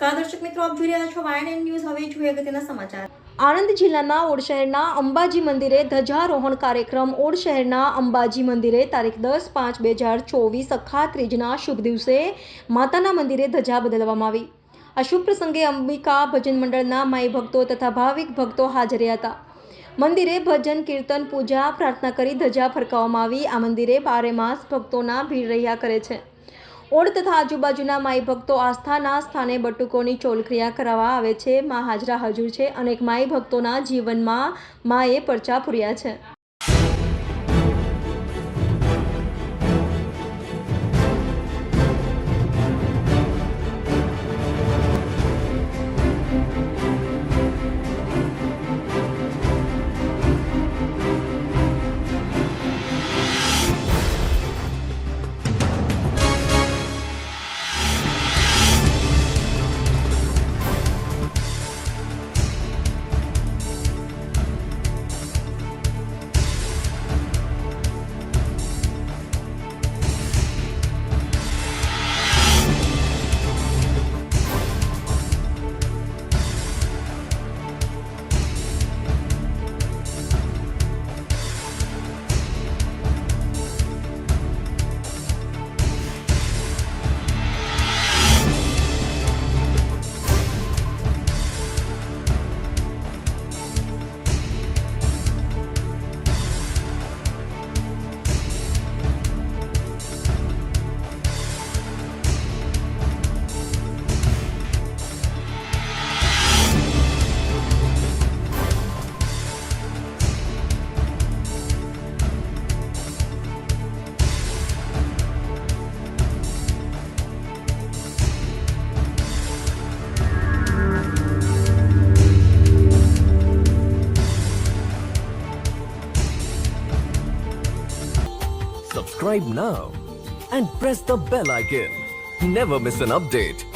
નમસ્કાર દર્શક મિત્રો, આપ જોઈ રહ્યા છો YNN ન્યૂઝ. હવે જોઈએ અગત્યના સમાચાર. આણંદ જિલ્લાના ઓડ શહેરના અંબાજી મંદિરે ધજારોહણ કાર્યક્રમ. ઓડ શહેરના અંબાજી મંદિરે તારીખ 10/5/2024 અખાત ત્રીજના શુભ દિવસે માતાના મંદિરે ધજા બદલવામાં આવી. આ શુભ પ્રસંગે અંબિકા ભજન મંડળના માઈ ભક્તો તથા ભાવિક ભક્તો હાજર હતા. મંદિરે ભજન કીર્તન પૂજા પ્રાર્થના કરી ધજા ફરકાવવામાં આવી. આ મંદિરે 12 માસ ભક્તોના ભીડ રહ્યા કરે છે. ઓડ તથા આજુબાજુના માઈ ભક્તો આસ્થાના સ્થાને બટુકોની ચોલક્રિયા કરાવવા આવે છે. માં હાજરા હજુર છે. અનેક માઈ ભક્તોના જીવનમાં માએ પરચા પૂર્યા છે. Subscribe now and press the bell icon. Never miss an update.